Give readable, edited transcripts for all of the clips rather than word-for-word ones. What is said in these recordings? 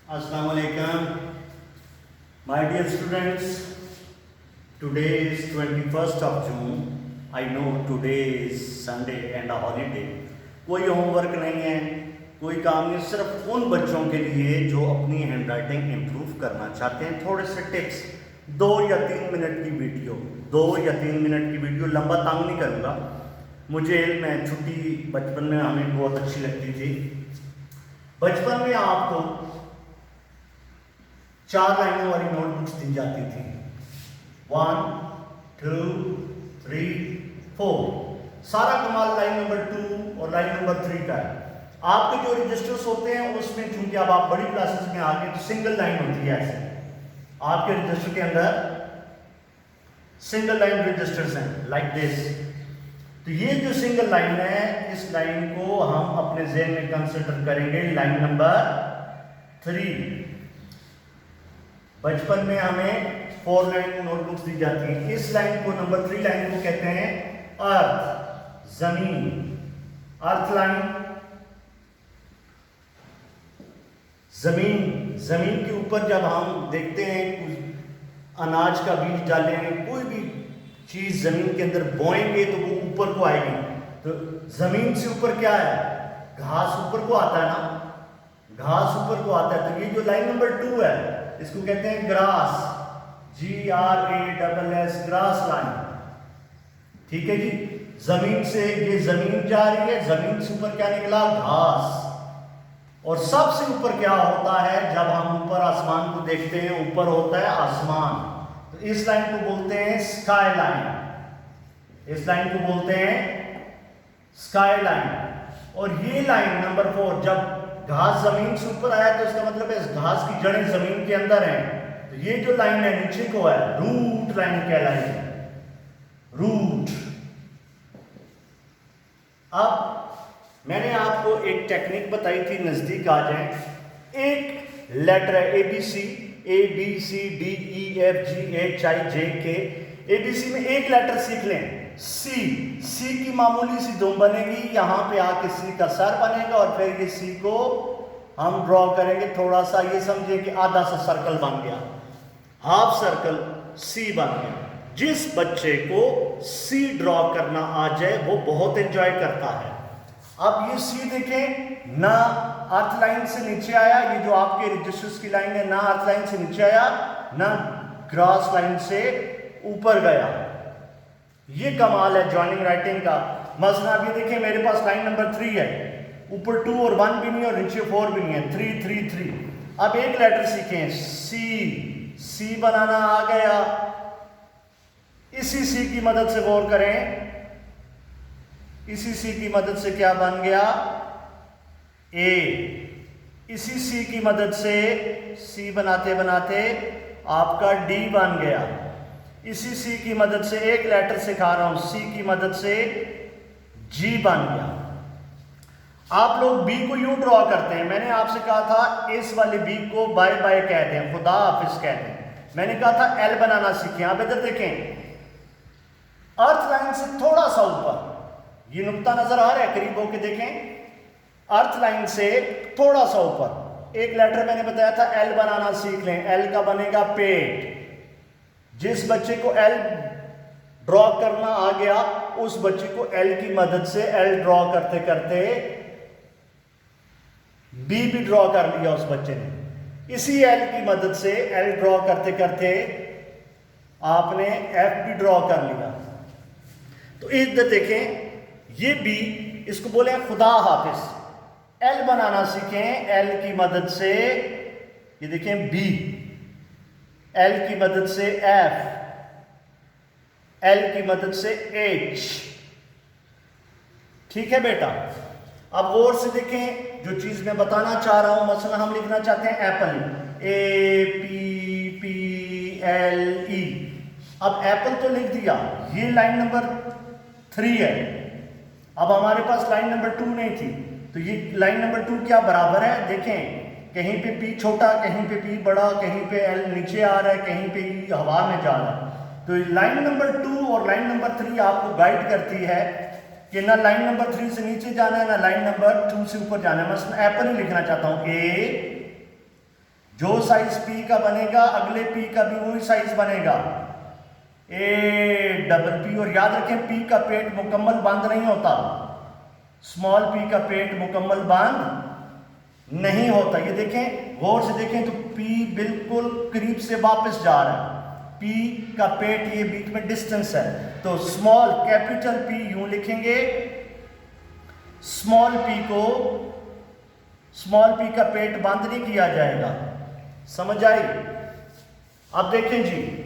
Assalamu alaikum, my dear students. Today is 21st of June. I know today is Sunday and a holiday. कोई homework नहीं है, कोई काम नहीं, सिर्फ उन बच्चों के लिए जो अपनी हैंड राइटिंग इम्प्रूव करना चाहते हैं। थोड़े से टिप्स, 2 या 3 मिनट की वीडियो, 2 या 3 मिनट की वीडियो, लंबा तंग नहीं करूँगा। मुझे मैं छुट्टी बचपन में हमें बहुत अच्छी लगती थी। बचपन में आपको 4 लाइनों वाली नोटबुक्स दी जाती थी। 1, 2, 3, 4। सारा कमाल लाइन नंबर 2 और लाइन नंबर 3 का है। आपके जो रजिस्टर्स होते हैं उसमें चूंकि अब आप बड़ी क्लासेस में आ गए तो सिंगल लाइन होती है। ऐसे आपके रजिस्टर के अंदर सिंगल लाइन रजिस्टर्स हैं, लाइक दिस। तो ये जो सिंगल लाइन है, इस लाइन को हम अपने ज़हन में कंसिडर करेंगे लाइन नंबर 3। बचपन में हमें 4 लाइन नोटबुक्स दी जाती हैं। इस लाइन को, नंबर 3 लाइन को कहते हैं अर्थ, जमीन। अर्थ लाइन, जमीन के ऊपर जब हम देखते हैं अनाज का बीज डालेंगे, कोई भी चीज जमीन के अंदर बोएंगे तो वो ऊपर को आएगी। तो जमीन से ऊपर क्या है? घास ऊपर को आता है ना, घास ऊपर को आता है। तो ये जो लाइन नंबर 2 है, इसको कहते हैं ग्रास, GRASS, ग्रास लाइन। ठीक है जी। जमीन से ये जमीन जा रही है, जमीन से ऊपर क्या निकला? घास। और सबसे ऊपर क्या होता है? जब हम ऊपर आसमान को देखते हैं, ऊपर होता है आसमान। तो इस लाइन को बोलते हैं स्काई लाइन। इस लाइन को बोलते हैं स्काई लाइन। और ये लाइन नंबर 4, जब घास जमीन से ऊपर आया तो इसका मतलब है इस घास की जड़ें जमीन के अंदर हैं। तो ये जो लाइन है नीचे को है, रूट लाइन कहलाएगी, रूट। अब मैंने आपको एक टेक्निक बताई थी, नजदीक आ जाए। एक लेटर है ABC, ABCDEFGHIJK। ABC में एक लेटर सीख लें, सी की मामूली सी दुम बनेगी, यहां पे आके सी का सर बनेगा और फिर ये सी को हम ड्रॉ करेंगे। थोड़ा सा ये समझे कि आधा सा सर्कल बन गया, हाफ सर्कल सी बन गया। जिस बच्चे को सी ड्रॉ करना आ जाए वो बहुत एंजॉय करता है। अब ये सी देखें, ना अर्थ लाइन से नीचे आया, ये जो आपके रजिस्टर्स की लाइन है, ना अर्थ लाइन से नीचे आया, ना ग्रास लाइन से ऊपर गया। ये कमाल है जॉइनिंग राइटिंग का। मसला आप ये देखें, मेरे पास लाइन नंबर 3 है, ऊपर 2 और 1 भी नहीं है और नीचे 4 भी नहीं है, 3 3 3। अब एक लेटर सीखें, सी बनाना आ गया। इसी सी की मदद से गौर करें, इसी सी की मदद से क्या बन गया? ए। इसी सी की मदद से सी बनाते बनाते आपका डी बन गया। इसी सी की मदद से, एक लेटर सिखा रहा हूं, सी की मदद से जी बन गया। आप लोग बी को यूं ड्रॉ करते हैं। मैंने आपसे कहा था इस वाले बी को बाय बाय कहते हैं, खुदा हाफिज कहते हैं। मैंने कहा था एल बनाना सीखें। आप इधर देखें, अर्थ लाइन से थोड़ा सा ऊपर, ये नुक्ता नजर आ रहा है, करीब होके देखें। अर्थ लाइन से थोड़ा सा ऊपर एक लेटर मैंने बताया था एल बनाना सीख लें। एल का बनेगा पेट। जिस बच्चे को एल ड्रॉ करना आ गया, उस बच्चे को एल की मदद से एल ड्रॉ करते करते बी भी ड्रॉ कर लिया उस बच्चे ने। इसी एल की मदद से एल ड्रॉ करते करते आपने एफ भी ड्रॉ कर लिया। तो इधर देखें, ये बी, इसको बोले खुदा हाफिज। एल बनाना सीखें, एल की मदद से, ये देखें बी, एल की मदद से एफ, एल की मदद से एच। ठीक है बेटा। अब गौर से देखें, जो चीज मैं बताना चाह रहा हूं, मसलन हम लिखना चाहते हैं एप्पल, APPLE। अब एप्पल तो लिख दिया, ये लाइन नंबर 3 है। अब हमारे पास लाइन नंबर 2 नहीं थी, तो ये लाइन नंबर 2 क्या बराबर है? देखें, कहीं पे पी छोटा, कहीं पे पी बड़ा, कहीं पे एल नीचे आ रहा है, कहीं पे ई हवा में जा रहा है। तो लाइन नंबर 2 और लाइन नंबर 3 आपको गाइड करती है कि ना लाइन नंबर 3 से नीचे जाना है, ना लाइन नंबर 2 से ऊपर जाना है। मैं एप्पल ही लिखना चाहता हूं, जो साइज पी का बनेगा अगले पी का भी वही साइज बनेगा, ए डबल पी। और याद रखें पी का पेट मुकम्मल बंद नहीं होता, स्मॉल पी का पेट मुकम्मल बंद नहीं होता। ये देखें, गौर से देखें तो पी बिल्कुल करीब से वापस जा रहा है, पी का पेट ये बीच में डिस्टेंस है। तो स्मॉल कैपिटल पी यूं लिखेंगे, स्मॉल पी को, स्मॉल पी का पेट बंद नहीं किया जाएगा। समझ आई? अब देखें जी,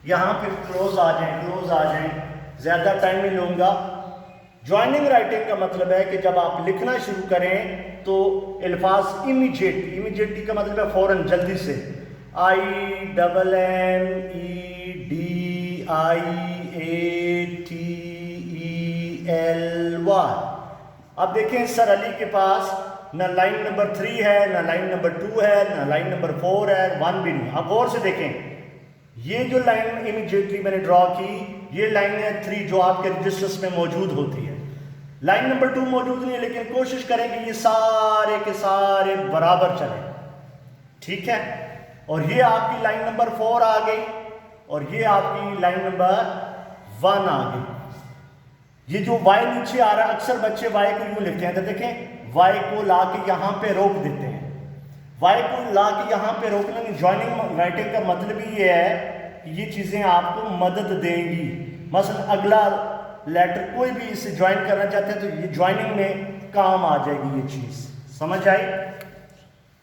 यहां पे क्लोज आ जाएं, क्लोज आ जाएं, ज्यादा टाइम नहीं लूंगा। ज्वाइनिंग राइटिंग का मतलब है कि जब आप लिखना शुरू करें तो अल्फाज इमीडिएटली, इमीडिएटली का मतलब है फौरन, जल्दी से, INNEDIATY, अब देखें सर अली के पास ना लाइन नंबर 3 है, ना लाइन नंबर 2 है, ना लाइन नंबर 4 है, 1 भी नहीं। अब गौर से देखें, ये जो लाइन इमीडिएटली मैंने ड्रॉ की, ये लाइन है 3 जो आपके रजिस्टर्स में मौजूद होती है। लाइन नंबर 2 मौजूद नहीं है, लेकिन कोशिश करें कि ये सारे के सारे बराबर चले, ठीक है। और ये आपकी लाइन नंबर 4 आ गई और ये आपकी लाइन नंबर 1 आ गई। ये जो y नीचे आ रहा है, अक्सर बच्चे y को यूं लिखते हैं, तो देखें y को ला के यहां पे रोक देते हैं। y को ला के यहां पे रोकना नहीं, ज्वाइनिंग राइटिंग का मतलब ही ये है कि ये चीजें आपको मदद देंगी। मसलन अगला लेटर कोई भी इसे ज्वाइन करना चाहते हैं तो ये ज्वाइनिंग में काम आ जाएगी ये चीज, समझ आई?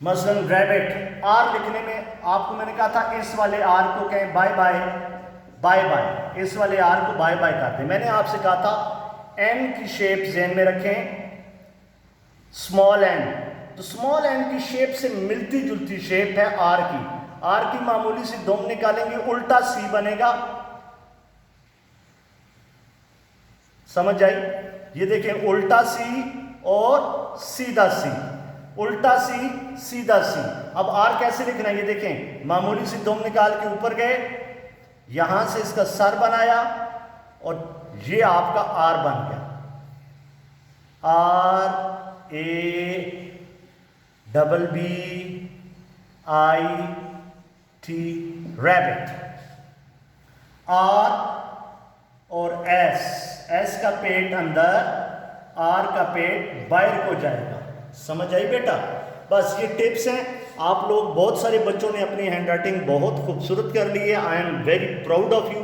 मसलन रैबिट, आर लिखने में आपको मैंने कहा था इस वाले आर को कहें बाय बाय, बाय बाय, इस वाले आर को बाय बाय कर दें। मैंने आपसे कहा था एन की शेप ज़हन में रखें, स्मॉल एन, तो स्मॉल एन की शेप से मिलती जुलती शेप है आर की। आर की मामूली सी दोम निकालेंगे, उल्टा सी बनेगा, समझ आई? ये देखें, उल्टा सी और सीधा सी, उल्टा सी सीधा सी। अब आर कैसे लिखना है, ये देखें, मामूली सी दोम निकाल के ऊपर गए, यहां से इसका सर बनाया और ये आपका आर बन गया, RABBIT, रैबिट। आर और एस का पेट अंदर, आर का पेट बाहर को जाएगा। समझ आई बेटा? बस ये टिप्स हैं। आप लोग, बहुत सारे बच्चों ने अपनी हैंड राइटिंग बहुत खूबसूरत कर ली है, I am very proud of you.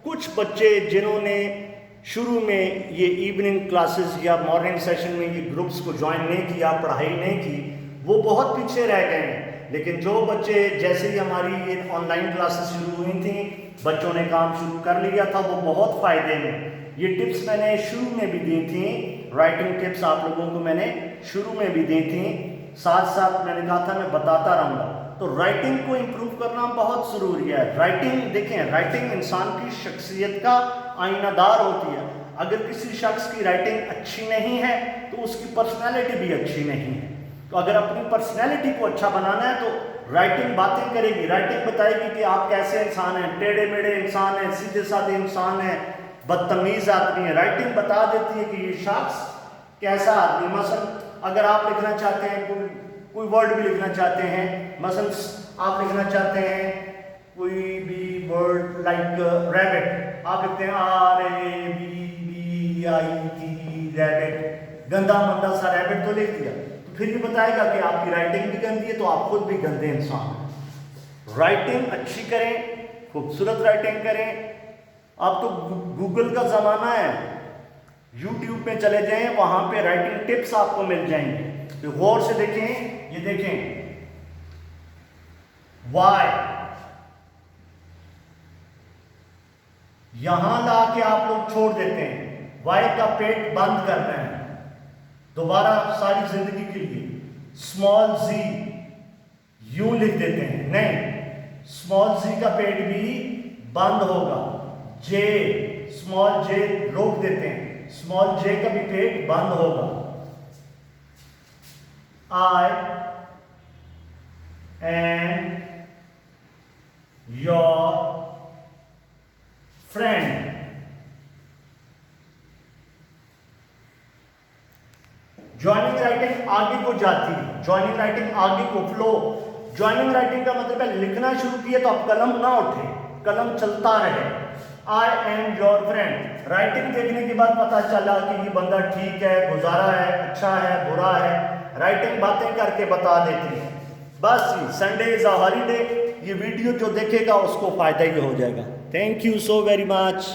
कुछ बच्चे जिन्होंने शुरू में ये इवनिंग क्लासेस या मॉर्निंग सेशन में ये ग्रुप्स को ज्वाइन नहीं किया, पढ़ाई नहीं की, वो बहुत पीछे रह गए हैं। लेकिन जो बच्चे, जैसे ही हमारी ये ऑनलाइन क्लासेस शुरू हुई थी, बच्चों ने काम शुरू कर लिया था, वो बहुत फ़ायदे में। ये टिप्स मैंने शुरू में भी दी थी, राइटिंग टिप्स आप लोगों को मैंने शुरू में भी दी थी, साथ साथ मैंने कहा था मैं बताता रहूँगा। तो राइटिंग को इम्प्रूव करना बहुत ज़रूरी है। राइटिंग देखें, राइटिंग इंसान की शख्सियत का आईनादार होती है। अगर किसी शख्स की राइटिंग अच्छी नहीं है तो उसकी पर्सनैलिटी भी अच्छी नहीं है। तो अगर अपनी पर्सनैलिटी को अच्छा बनाना है तो राइटिंग बातें करेगी, राइटिंग बताएगी कि आप कैसे इंसान हैं, टेढ़े मेढ़े इंसान हैं, सीधे साधे इंसान हैं, बदतमीज आदमी है। राइटिंग बता देती है कि ये शख्स कैसा आदमी। मसलन अगर आप लिखना चाहते हैं, कोई वर्ड भी लिखना चाहते हैं, मसलन आप लिखना चाहते हैं कोई भी वर्ड लाइक रैबिट, आप लिखते हैं RABBIT, रैबिट, गंदा मंदा सा रैबिट तो लिख दिया, तो फिर ये बताएगा कि आपकी राइटिंग भी गंदी है, तो आप खुद भी गंदे इंसान हैं। राइटिंग अच्छी करें, खूबसूरत राइटिंग करें। अब तो गूगल का ज़माना है, यूट्यूब पे चले जाएं, वहां पे राइटिंग टिप्स आपको मिल जाएंगे। तो गौर से देखें, ये देखें, वाई यहां ला के आप लोग छोड़ देते हैं, वाई का पेट बंद करना है दोबारा सारी जिंदगी के लिए। स्मॉल जी यूं लिख देते हैं, नहीं, स्मॉल जी का पेट भी बंद होगा। जे, स्मॉल जे रोक देते हैं, स्मॉल जे का भी पेट बंद होगा। I am your friend. Joining writing आगे को जाती है, ज्वाइनिंग राइटिंग आगे को फ्लो, ज्वाइनिंग राइटिंग का मतलब है लिखना शुरू किए तो अब कलम ना उठे, कलम चलता रहे। I am your friend. Writing देखने के बाद पता चला कि ये बंदा ठीक है, गुजारा है, अच्छा है, बुरा है। राइटिंग बातें करके बता देती है। बस संडे इज अ हॉलीडे। ये वीडियो जो देखेगा उसको फायदा ही हो जाएगा। Thank you so very much.